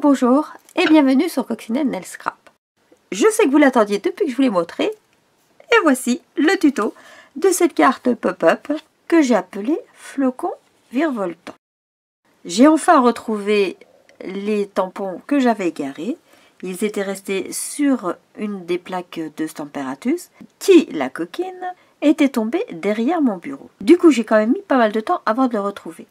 bonjour et bienvenue sur Coccinelle Nail Scrap. Je sais que vous l'attendiez depuis que je vous l'ai montré, et voici le tuto de cette carte pop-up que j'ai appelée Flocon Virevoltant. J'ai enfin retrouvé les tampons que j'avais égarés. Ils étaient restés sur une des plaques de Stamparatus qui, la coquine, était tombée derrière mon bureau. Du coup, j'ai quand même mis pas mal de temps avant de le retrouver.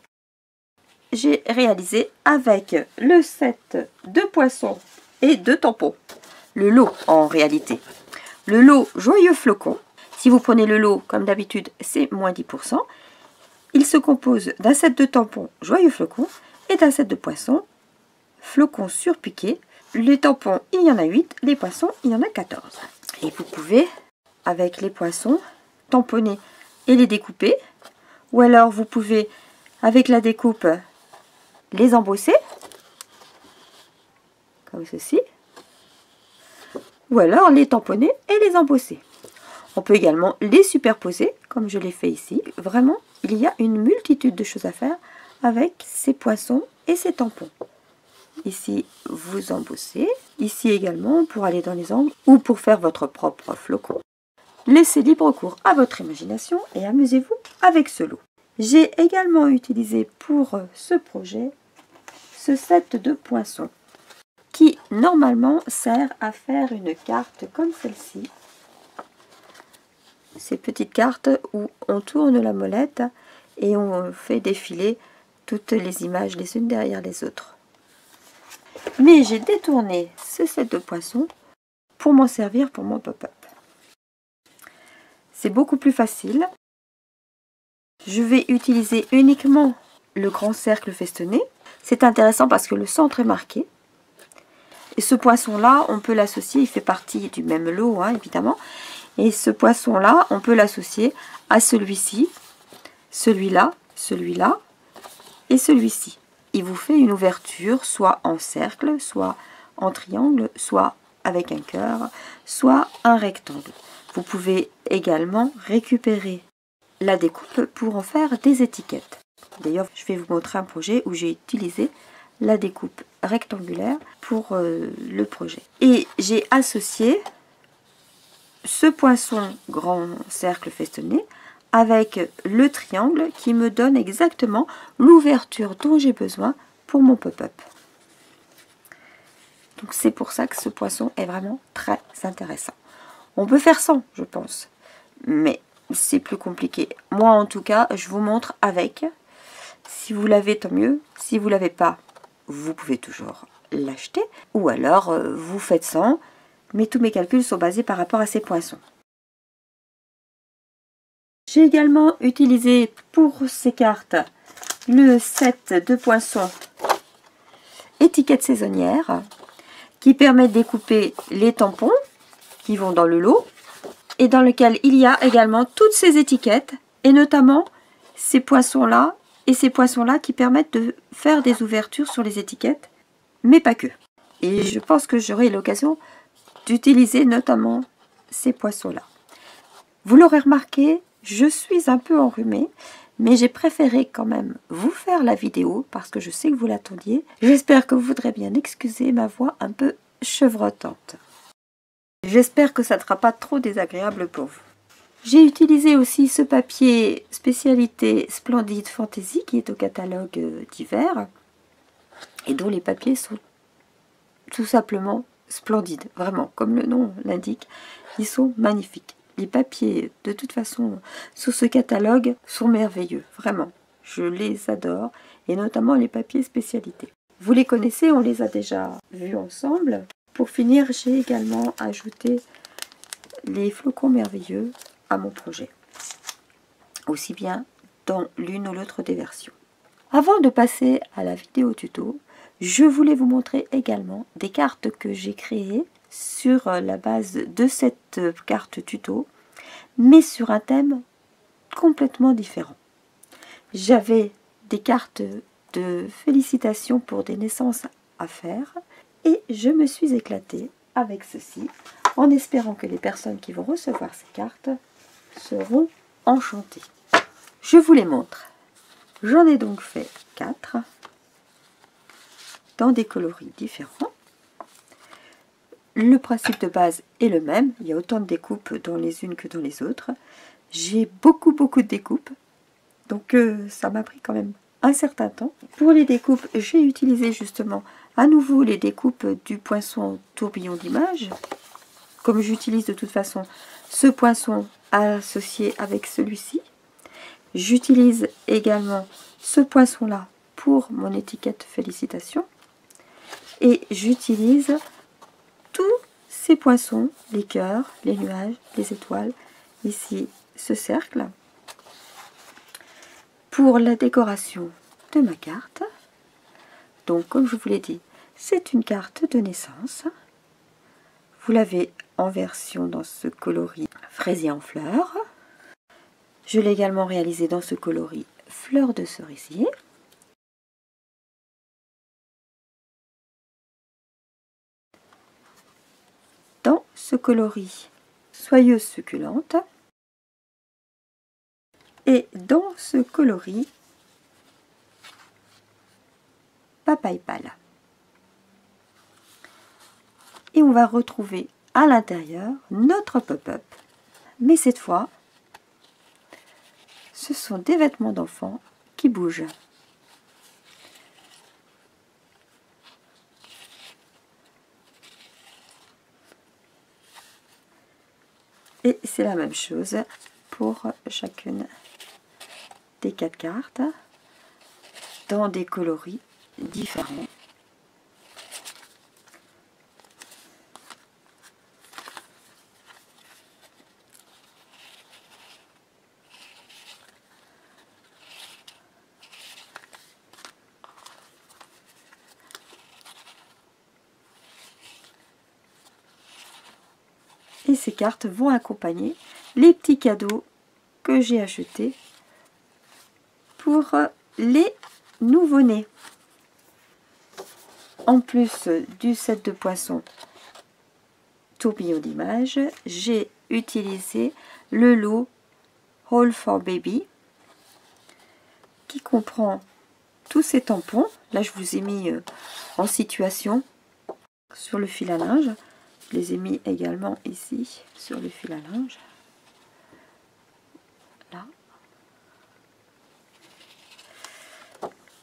J'ai réalisé avec le set de poissons et de tampons. Le lot en réalité. Le lot Joyeux Flocon. Si vous prenez le lot comme d'habitude, c'est moins 10%. Il se compose d'un set de tampons Joyeux Flocon et d'un set de poissons Flocon surpiqué. Les tampons, il y en a 8. Les poissons, il y en a 14. Et vous pouvez, avec les poissons, tamponner et les découper. Ou alors vous pouvez, avec la découpe, les embosser, comme ceci, ou alors les tamponner et les embosser. On peut également les superposer, comme je l'ai fait ici. Vraiment, il y a une multitude de choses à faire avec ces poissons et ces tampons. Ici, vous embossez. Ici également, pour aller dans les angles ou pour faire votre propre flocon. Laissez libre cours à votre imagination et amusez-vous avec ce lot. J'ai également utilisé pour ce projet ce set de poinçons qui normalement sert à faire une carte comme celle-ci. Ces petites cartes où on tourne la molette et on fait défiler toutes les images les unes derrière les autres. Mais j'ai détourné ce set de poinçons pour m'en servir pour mon pop-up. C'est beaucoup plus facile. Je vais utiliser uniquement le grand cercle festonné. C'est intéressant parce que le centre est marqué. Et ce poisson-là, on peut l'associer, il fait partie du même lot, hein, évidemment. Et ce poisson-là, on peut l'associer à celui-ci, celui-là, celui-là et celui-ci. Il vous fait une ouverture, soit en cercle, soit en triangle, soit avec un cœur, soit un rectangle. Vous pouvez également récupérer la découpe pour en faire des étiquettes. D'ailleurs, je vais vous montrer un projet où j'ai utilisé la découpe rectangulaire pour le projet. Et j'ai associé ce poisson grand cercle festonné avec le triangle qui me donne exactement l'ouverture dont j'ai besoin pour mon pop-up. Donc c'est pour ça que ce poisson est vraiment très intéressant. On peut faire sans, je pense, mais c'est plus compliqué. Moi en tout cas, je vous montre avec. Si vous l'avez, tant mieux. Si vous ne l'avez pas, vous pouvez toujours l'acheter. Ou alors, vous faites sans. Mais tous mes calculs sont basés par rapport à ces poissons. J'ai également utilisé pour ces cartes le set de poissons étiquettes saisonnières qui permet de découper les tampons qui vont dans le lot et dans lequel il y a également toutes ces étiquettes et notamment ces poissons-là et ces poissons-là qui permettent de faire des ouvertures sur les étiquettes, mais pas que. Et je pense que j'aurai l'occasion d'utiliser notamment ces poissons-là. Vous l'aurez remarqué, je suis un peu enrhumée, mais j'ai préféré quand même vous faire la vidéo parce que je sais que vous l'attendiez. J'espère que vous voudrez bien excuser ma voix un peu chevrotante. J'espère que ça ne sera pas trop désagréable pour vous. J'ai utilisé aussi ce papier spécialité Splendide Fantasy qui est au catalogue d'hiver et dont les papiers sont tout simplement splendides, vraiment, comme le nom l'indique, ils sont magnifiques. Les papiers, de toute façon, sous ce catalogue sont merveilleux, vraiment. Je les adore, et notamment les papiers spécialité. Vous les connaissez, on les a déjà vus ensemble. Pour finir, j'ai également ajouté les flocons merveilleux à mon projet, aussi bien dans l'une ou l'autre des versions. Avant de passer à la vidéo tuto, je voulais vous montrer également des cartes que j'ai créées sur la base de cette carte tuto, mais sur un thème complètement différent. J'avais des cartes de félicitations pour des naissances à faire et je me suis éclatée avec ceci en espérant que les personnes qui vont recevoir ces cartes seront enchantées. Je vous les montre. J'en ai donc fait 4. dans des coloris différents. Le principe de base est le même, il y a autant de découpes dans les unes que dans les autres. J'ai beaucoup de découpes, donc ça m'a pris quand même un certain temps. Pour les découpes, j'ai utilisé justement à nouveau les découpes du poinçon tourbillon d'image. Comme j'utilise de toute façon ce poinçon associé avec celui-ci, j'utilise également ce poinçon-là pour mon étiquette félicitations. Et j'utilise tous ces poinçons, les cœurs, les nuages, les étoiles, ici ce cercle, pour la décoration de ma carte. Donc comme je vous l'ai dit, c'est une carte de naissance. Vous l'avez en version dans ce coloris fraisier en fleurs. Je l'ai également réalisé dans ce coloris fleurs de cerisier. Dans ce coloris soyeuse succulente. Et dans ce coloris papaye pâle. Et on va retrouver à l'intérieur notre pop-up. Mais cette fois, ce sont des vêtements d'enfants qui bougent. Et c'est la même chose pour chacune des 4 cartes dans des coloris différents. Et ces cartes vont accompagner les petits cadeaux que j'ai achetés pour les nouveau-nés. En plus du set de poissons tourbillon d'image, j'ai utilisé le lot Haul for Baby qui comprend tous ces tampons. Là, je vous ai mis en situation sur le fil à linge. Je les ai mis également ici sur le fil à linge. Là.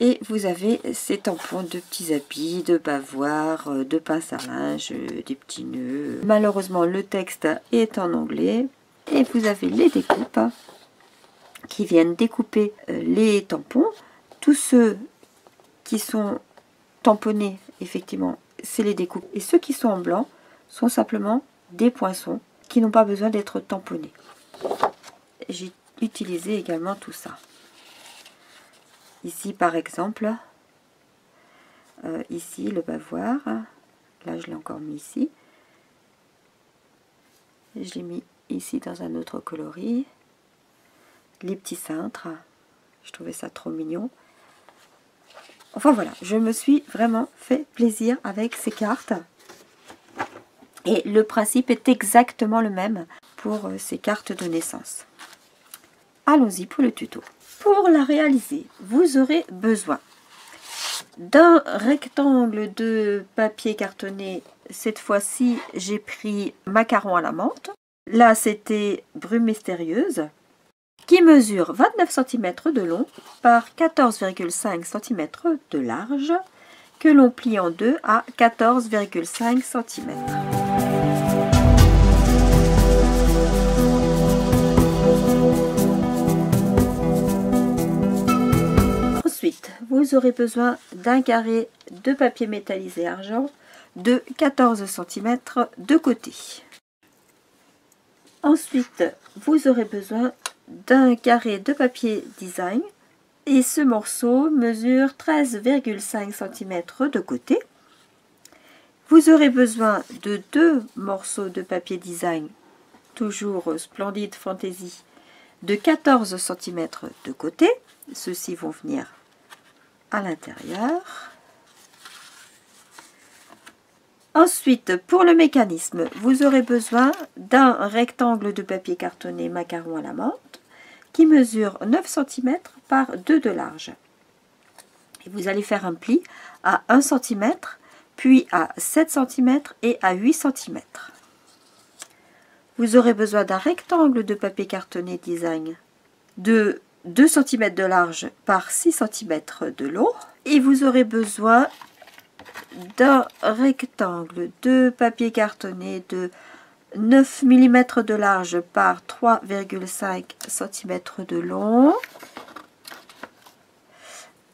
Et vous avez ces tampons de petits habits, de bavoirs, de pince à linge, des petits nœuds. Malheureusement, le texte est en anglais. Et vous avez les découpes qui viennent découper les tampons. Tous ceux qui sont tamponnés, effectivement, c'est les découpes. Et ceux qui sont en blanc sont simplement des poinçons qui n'ont pas besoin d'être tamponnés. J'ai utilisé également tout ça. Ici par exemple, ici le bavoir, là je l'ai encore mis ici. Je l'ai mis ici dans un autre coloris. Les petits cintres, je trouvais ça trop mignon. Enfin voilà, je me suis vraiment fait plaisir avec ces cartes. Et le principe est exactement le même pour ces cartes de naissance. Allons-y pour le tuto. Pour la réaliser, vous aurez besoin d'un rectangle de papier cartonné. Cette fois-ci, j'ai pris macaron à la menthe. Là, c'était brume mystérieuse, qui mesure 29 cm de long par 14,5 cm de large, que l'on plie en deux à 14,5 cm. Ensuite, vous aurez besoin d'un carré de papier métallisé argent de 14 cm de côté. Ensuite, vous aurez besoin d'un carré de papier design et ce morceau mesure 13,5 cm de côté. Vous aurez besoin de 2 morceaux de papier design, toujours Splendid Fantasy, de 14 cm de côté. Ceux-ci vont venir à l'intérieur. Ensuite, pour le mécanisme, vous aurez besoin d'un rectangle de papier cartonné macaron à la menthe qui mesure 9 cm par 2 de large. Et vous allez faire un pli à 1 cm, puis à 7 cm et à 8 cm. Vous aurez besoin d'un rectangle de papier cartonné design de 2 cm de large par 6 cm de long. Et vous aurez besoin d'un rectangle de papier cartonné de 9 mm de large par 3,5 cm de long.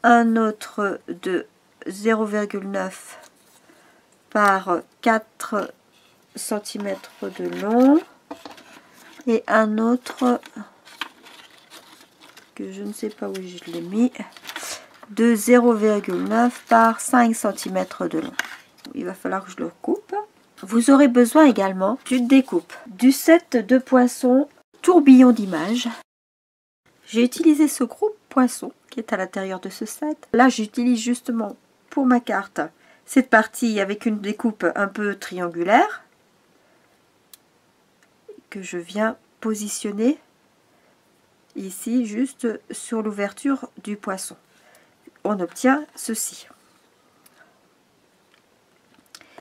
Un autre de 0,9 par 4 cm de long. Et un autre que je ne sais pas où je l'ai mis, de 0,9 par 5 cm de long. Il va falloir que je le coupe. Vous aurez besoin également d'une découpe, du set de poinçons tourbillon d'image. J'ai utilisé ce gros poinçon qui est à l'intérieur de ce set. Là, j'utilise justement pour ma carte cette partie avec une découpe un peu triangulaire que je viens positionner ici juste sur l'ouverture du poinçon. On obtient ceci.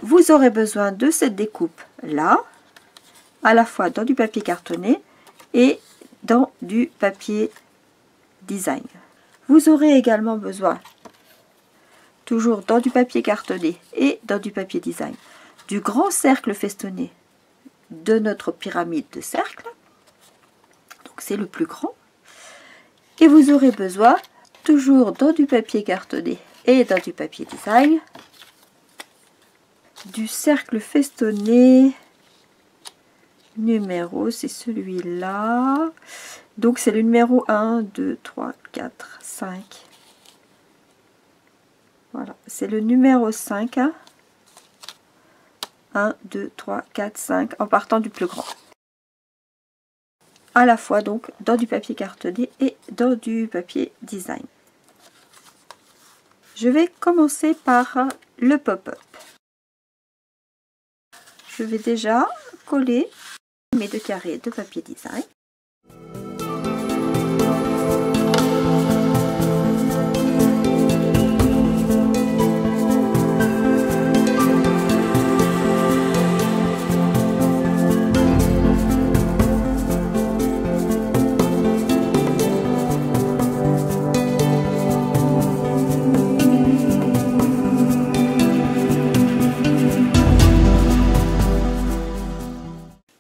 Vous aurez besoin de cette découpe là, à la fois dans du papier cartonné et dans du papier design. Vous aurez également besoin, toujours dans du papier cartonné et dans du papier design, du grand cercle festonné de notre pyramide de cercles. Donc c'est le plus grand. Et vous aurez besoin, toujours dans du papier cartonné et dans du papier design, du cercle festonné numéro, c'est celui-là. Donc c'est le numéro 1, 2, 3, 4, 5. Voilà, c'est le numéro 5. 1, 2, 3, 4, 5, en partant du plus grand. À la fois donc dans du papier cartonné et dans du papier design. Je vais commencer par le pop-up. Je vais déjà coller mes 2 carrés de papier design.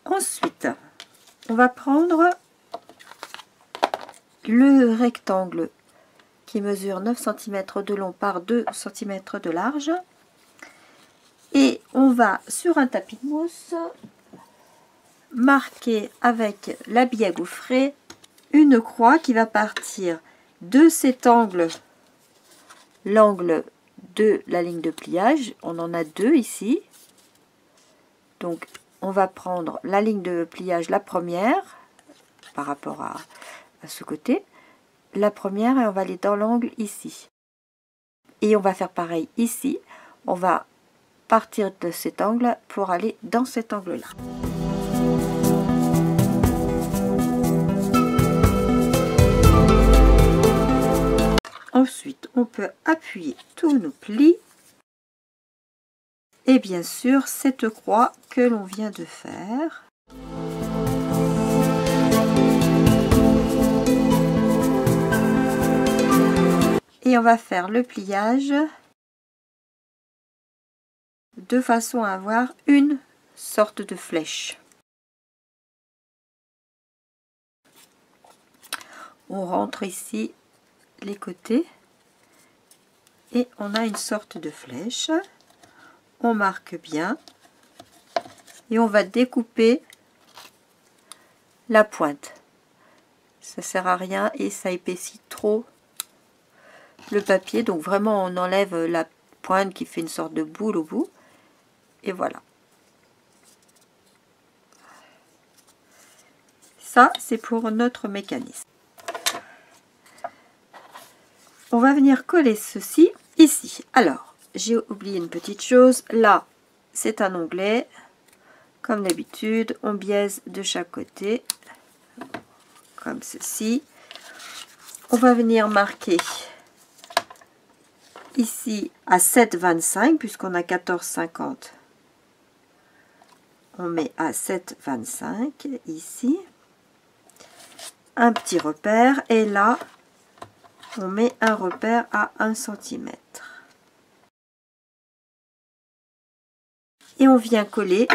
Ensuite, on va prendre le rectangle qui mesure 9 cm de long par 2 cm de large et on va sur un tapis de mousse marquer avec la bille à gaufrer une croix qui va partir de cet angle, l'angle de la ligne de pliage. On en a 2 ici, donc on va prendre la ligne de pliage, la première, par rapport à ce côté, la première, et on va aller dans l'angle ici. Et on va faire pareil ici, on va partir de cet angle pour aller dans cet angle-là. Ensuite, on peut appuyer tous nos plis. Et bien sûr, cette croix que l'on vient de faire. Et on va faire le pliage de façon à avoir une sorte de flèche. On rentre ici les côtés et on a une sorte de flèche. On marque bien et on va découper la pointe. Ça sert à rien et ça épaissit trop le papier, donc vraiment on enlève la pointe qui fait une sorte de boule au bout et voilà. Ça c'est pour notre mécanisme. On va venir coller ceci ici. Alors j'ai oublié une petite chose, là c'est un onglet, comme d'habitude on biaise de chaque côté, comme ceci. On va venir marquer ici à 7,25 puisqu'on a 14,50. On met à 7,25 ici. Un petit repère et là on met un repère à 1 cm. Et on vient coller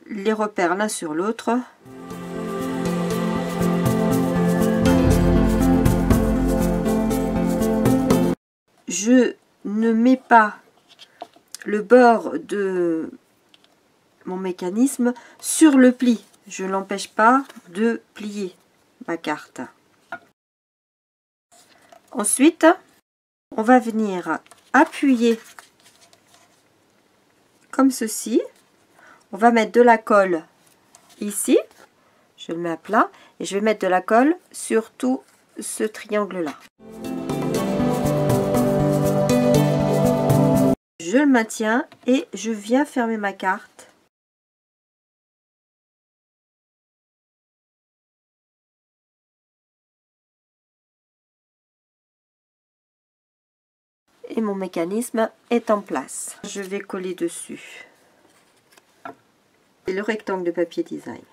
les repères l'un sur l'autre. Je ne mets pas le bord de mon mécanisme sur le pli. Je ne l'empêche pas de plier ma carte. Ensuite, on va venir appuyer comme ceci. On va mettre de la colle ici. Je le mets à plat et je vais mettre de la colle sur tout ce triangle-là. Je le maintiens et je viens fermer ma carte. Et mon mécanisme est en place. Je vais coller dessus. C'est le rectangle de papier design.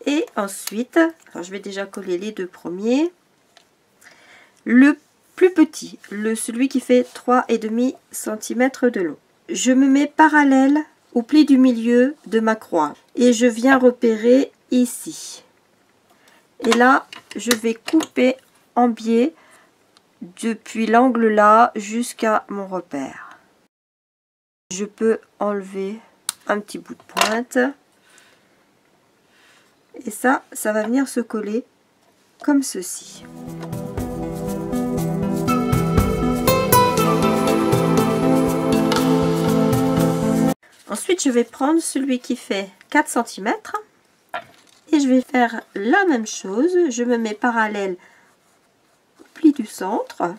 Et ensuite, alors je vais déjà coller les deux premiers. Le plus petit, celui qui fait 3,5 cm de long. Je me mets parallèle au pli du milieu de ma croix et je viens repérer ici. Et là, je vais couper en biais depuis l'angle là jusqu'à mon repère. Je peux enlever un petit bout de pointe. Et ça va venir se coller comme ceci. Ensuite, je vais prendre celui qui fait 4 cm et je vais faire la même chose. Je me mets parallèle au pli du centre.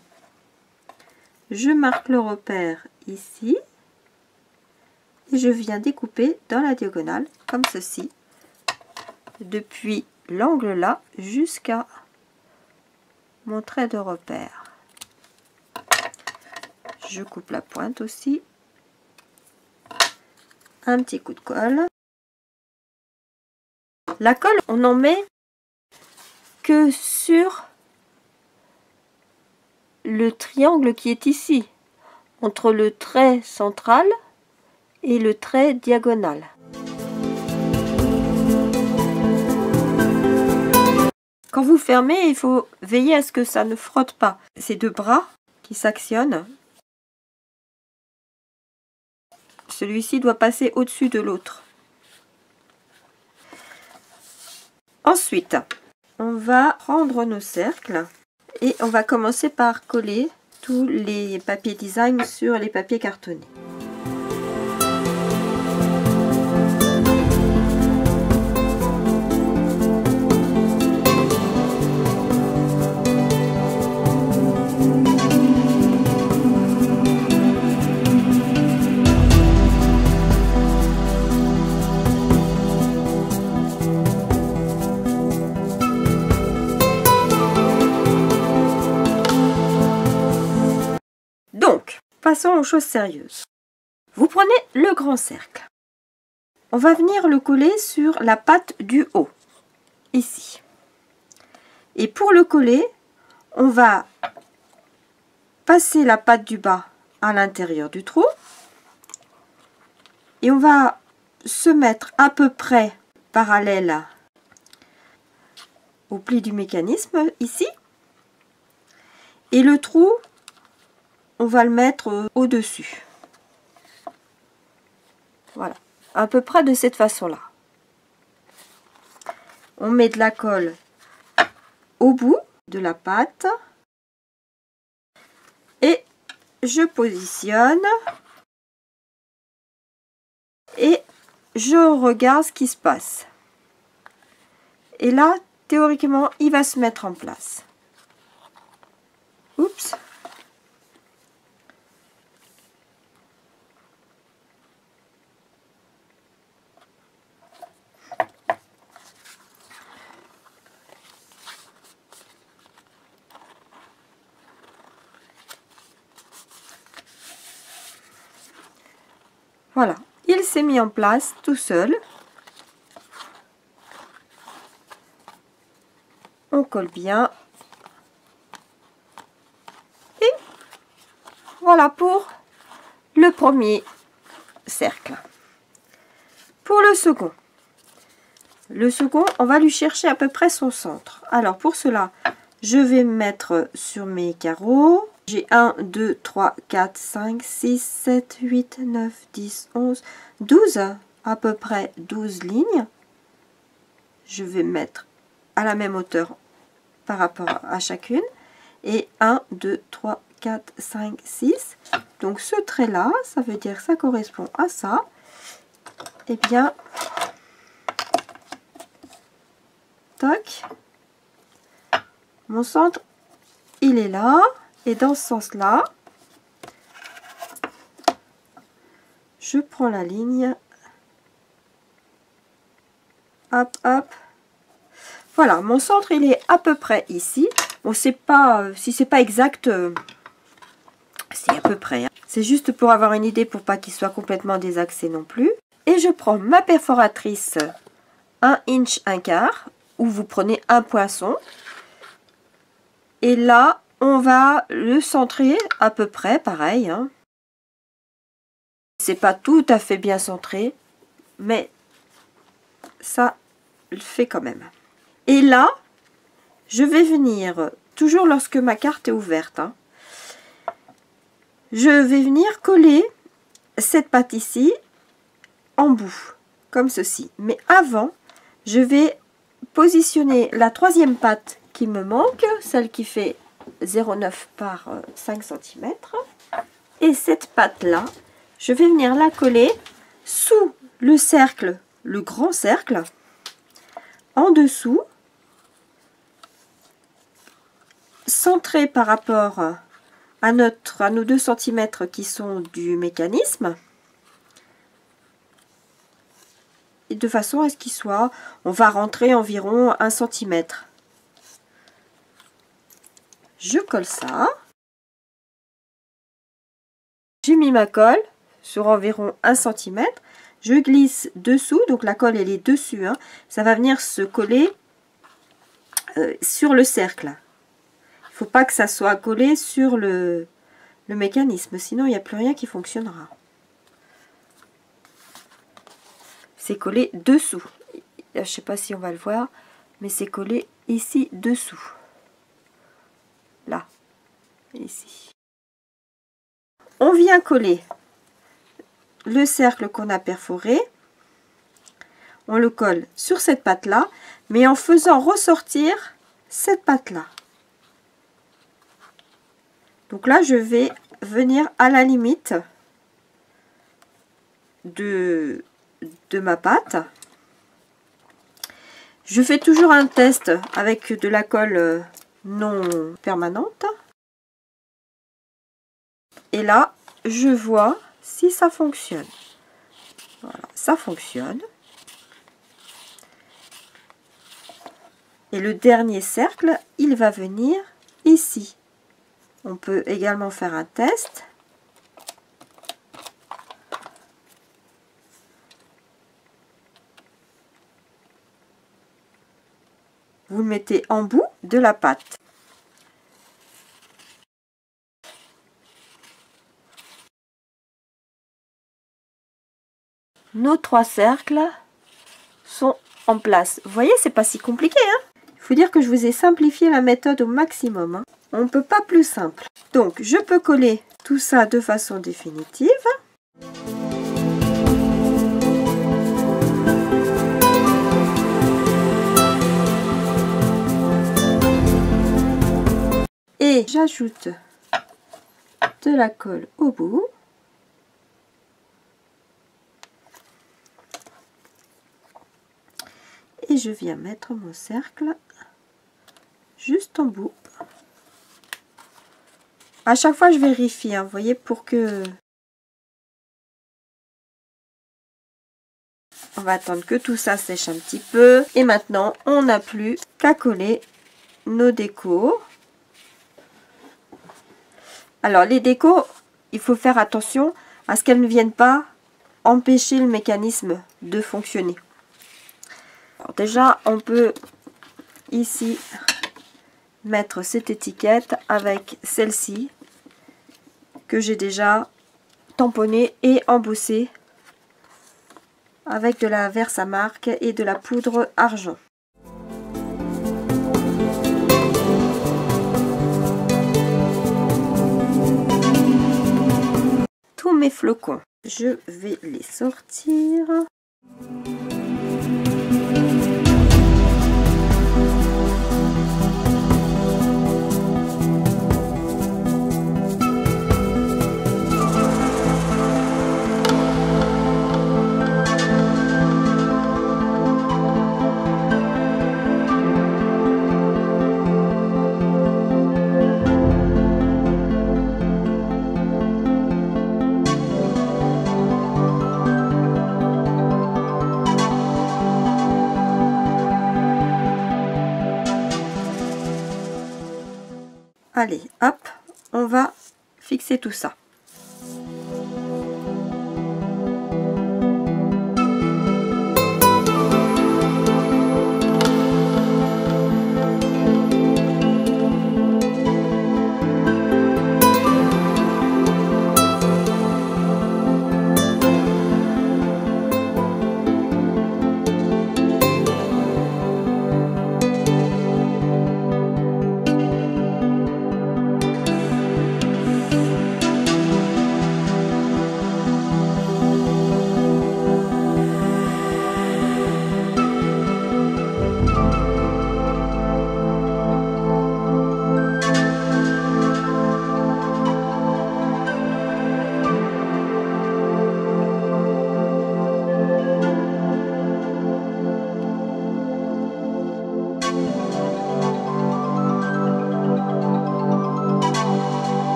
Je marque le repère ici et je viens découper dans la diagonale comme ceci, depuis l'angle là jusqu'à mon trait de repère. Je coupe la pointe aussi. Un petit coup de colle. La colle, on n'en met que sur le triangle qui est ici, entre le trait central et le trait diagonal. Quand vous fermez, il faut veiller à ce que ça ne frotte pas. Ces deux bras qui s'actionnent. Celui-ci doit passer au-dessus de l'autre. Ensuite, on va prendre nos cercles et on va commencer par coller tous les papiers design sur les papiers cartonnés. Donc, passons aux choses sérieuses. Vous prenez le grand cercle. On va venir le coller sur la patte du haut, ici. Et pour le coller, on va passer la patte du bas à l'intérieur du trou. Et on va se mettre à peu près parallèle au pli du mécanisme, ici. Et le trou, on va le mettre au-dessus. Voilà, à peu près de cette façon-là. On met de la colle au bout de la patte et je positionne et je regarde ce qui se passe. Et là, théoriquement, il va se mettre en place. Oups! s'est mis en place tout seul. On colle bien. Et voilà pour le premier cercle. Pour le second, on va lui chercher à peu près son centre. Alors pour cela, je vais me mettre sur mes carreaux. J'ai 1, 2, 3, 4, 5, 6, 7, 8, 9, 10, 11, 12, à peu près 12 lignes. Je vais mettre à la même hauteur par rapport à chacune. Et 1, 2, 3, 4, 5, 6. Donc ce trait-là, ça veut dire que ça correspond à ça. Et bien, toc, mon centre, il est là. Et dans ce sens-là, je prends la ligne. Hop, hop. Voilà, mon centre, il est à peu près ici. Bon, c'est pas, si c'est pas exact, c'est à peu près. Hein. C'est juste pour avoir une idée, pour pas qu'il soit complètement désaxé non plus. Et je prends ma perforatrice 1 inch 1/4, où vous prenez un poinçon. Et là, on va le centrer à peu près, pareil. Hein. C'est pas tout à fait bien centré, mais ça le fait quand même. Et là, je vais venir, toujours lorsque ma carte est ouverte, hein, je vais venir coller cette patte ici en bout, comme ceci. Mais avant, je vais positionner la troisième patte qui me manque, celle qui fait 0,9 par 5 cm. Et cette patte-là, je vais venir la coller sous le cercle, le grand cercle, en dessous, centré par rapport à nos 2 cm qui sont du mécanisme. Et de façon à ce qu'il soit, on va rentrer environ 1 cm. Je colle ça. J'ai mis ma colle sur environ 1 cm. Je glisse dessous, donc la colle elle est dessus. Hein. Ça va venir se coller sur le cercle. Il ne faut pas que ça soit collé sur le mécanisme, sinon il n'y a plus rien qui fonctionnera. C'est collé dessous. Je ne sais pas si on va le voir, mais c'est collé ici dessous. Là, ici. On vient coller le cercle qu'on a perforé. On le colle sur cette patte là, mais en faisant ressortir cette patte là. Donc là, je vais venir à la limite de ma pâte. Je fais toujours un test avec de la colle non permanente. Et là, je vois si ça fonctionne. Voilà, ça fonctionne. Et le dernier cercle, il va venir ici. On peut également faire un test. Vous le mettez en bout de la pâte. Nos 3 cercles sont en place. Vous voyez, c'est pas si compliqué. Hein? Il faut dire que je vous ai simplifié la méthode au maximum. Hein? On ne peut pas plus simple. Donc, je peux coller tout ça de façon définitive. Et j'ajoute de la colle au bout. Et je viens mettre mon cercle juste en bout. À chaque fois, je vérifie, hein, vous voyez, pour que... On va attendre que tout ça sèche un petit peu. Et maintenant, on n'a plus qu'à coller nos décos. Alors, les décos, il faut faire attention à ce qu'elles ne viennent pas empêcher le mécanisme de fonctionner. Alors déjà, on peut ici mettre cette étiquette avec celle-ci que j'ai déjà tamponnée et embossée avec de la Versamark et de la poudre argent. Tous mes flocons, je vais les sortir. Allez, hop, on va fixer tout ça.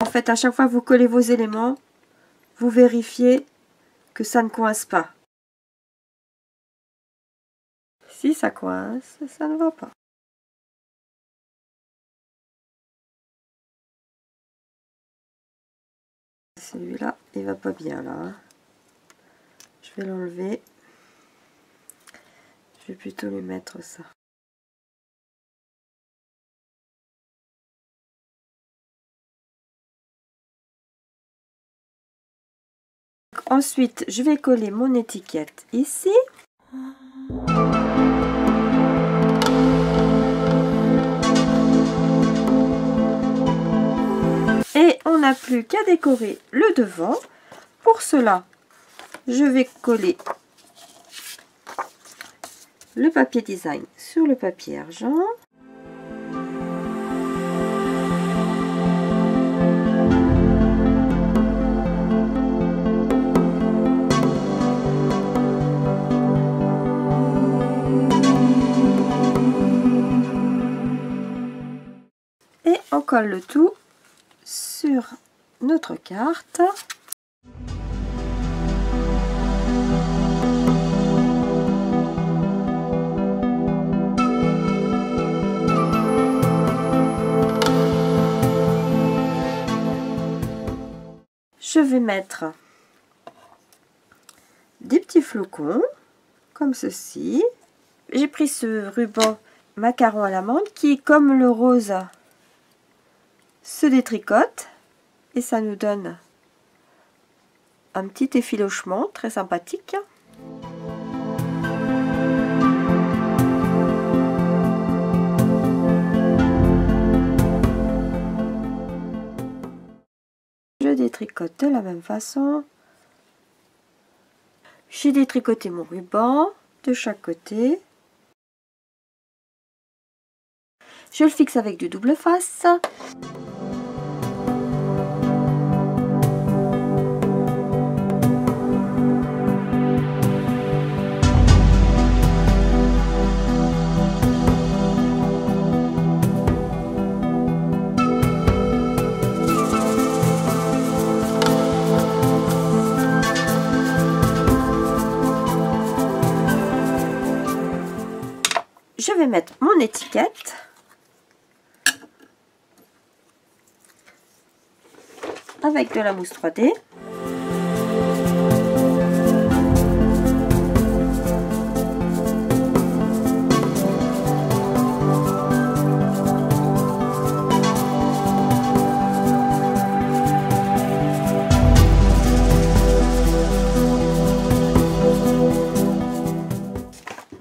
En fait, à chaque fois que vous collez vos éléments, vous vérifiez que ça ne coince pas. Si ça coince, ça ne va pas. Celui-là, il va pas bien là. Hein. Je vais l'enlever. Je vais plutôt lui mettre ça. Ensuite, je vais coller mon étiquette ici. Et on n'a plus qu'à décorer le devant. Pour cela, je vais coller le papier design sur le papier argent. Et on colle le tout sur notre carte. Je vais mettre des petits flocons comme ceci. J'ai pris ce ruban macaron à l'amande qui, comme le rose, se détricote et ça nous donne un petit effilochement très sympathique. Je détricote de la même façon. J'ai détricoté mon ruban de chaque côté. Je le fixe avec du double face. vais mettre mon étiquette. Avec de la mousse 3D.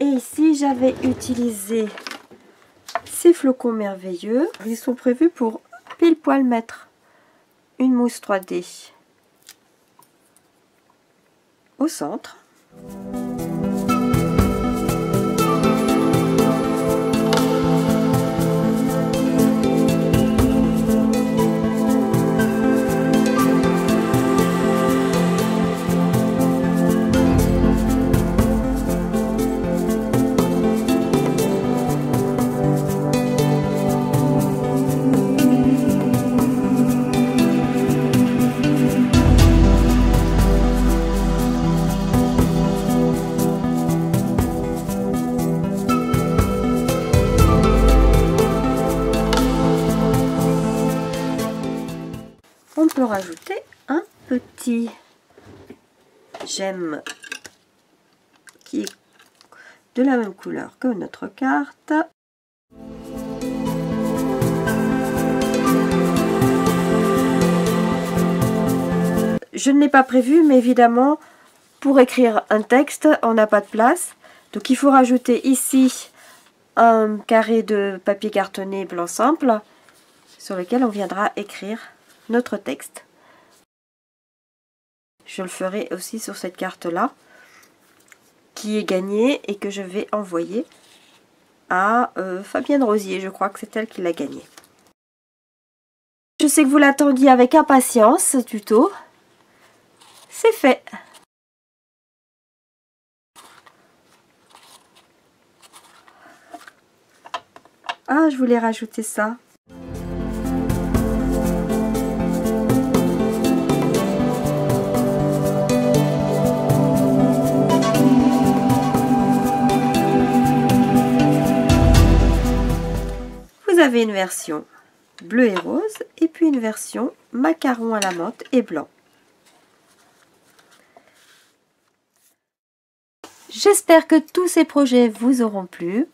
Et ici, j'avais utilisé ces flocons merveilleux. Ils sont prévus pour pile poil mettre une mousse 3D au centre. On peut rajouter un petit gemme qui est de la même couleur que notre carte. Je ne l'ai pas prévu, mais évidemment, pour écrire un texte, on n'a pas de place. Donc il faut rajouter ici un carré de papier cartonné blanc simple sur lequel on viendra écrire notre texte. Je le ferai aussi sur cette carte là qui est gagnée et que je vais envoyer à Fabienne Rosier. Je crois que c'est elle qui l'a gagnée. Je sais que vous l'attendiez avec impatience, ce tuto. C'est fait. Ah, je voulais rajouter ça. Vous avez une version bleu et rose et puis une version macaron à la menthe et blanc. J'espère que tous ces projets vous auront plu,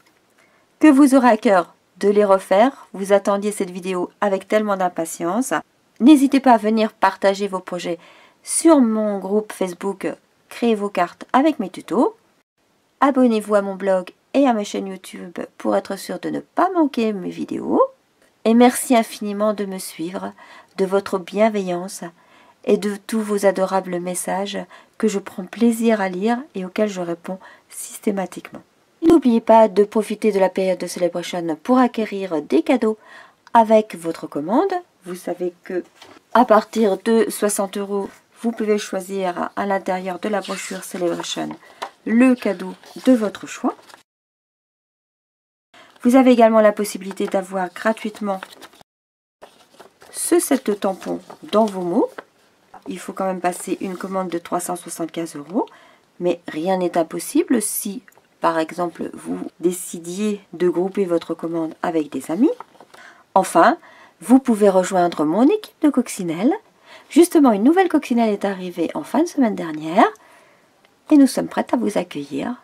que vous aurez à cœur de les refaire. Vous attendiez cette vidéo avec tellement d'impatience. N'hésitez pas à venir partager vos projets sur mon groupe Facebook Créez vos cartes avec mes tutos. Abonnez-vous à mon blog et à ma chaîne YouTube pour être sûr de ne pas manquer mes vidéos. Et merci infiniment de me suivre, de votre bienveillance et de tous vos adorables messages que je prends plaisir à lire et auxquels je réponds systématiquement. N'oubliez pas de profiter de la période de Celebration pour acquérir des cadeaux avec votre commande. Vous savez que à partir de 60 €, vous pouvez choisir à l'intérieur de la brochure Celebration le cadeau de votre choix. Vous avez également la possibilité d'avoir gratuitement ce set de tampons dans vos mots. Il faut quand même passer une commande de 375 €, mais rien n'est impossible si, par exemple, vous décidiez de grouper votre commande avec des amis. Enfin, vous pouvez rejoindre mon équipe de coccinelles. Justement, une nouvelle coccinelle est arrivée en fin de semaine dernière et nous sommes prêtes à vous accueillir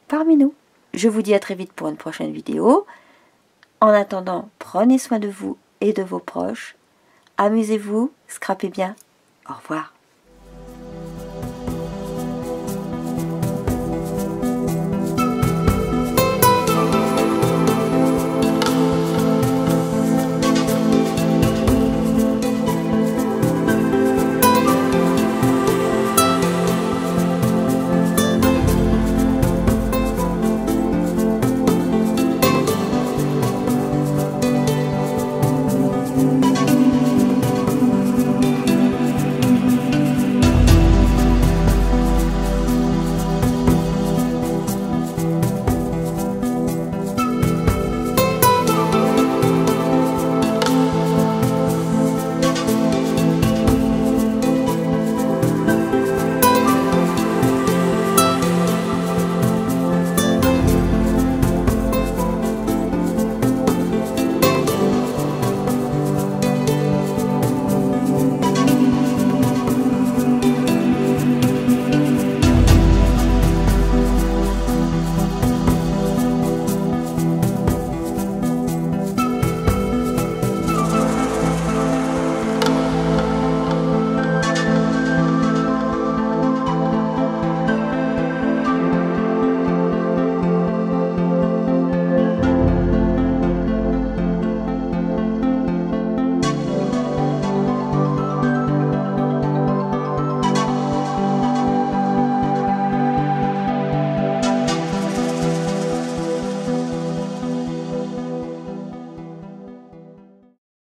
parmi nous. Je vous dis à très vite pour une prochaine vidéo. En attendant, prenez soin de vous et de vos proches. Amusez-vous, scrapez bien. Au revoir.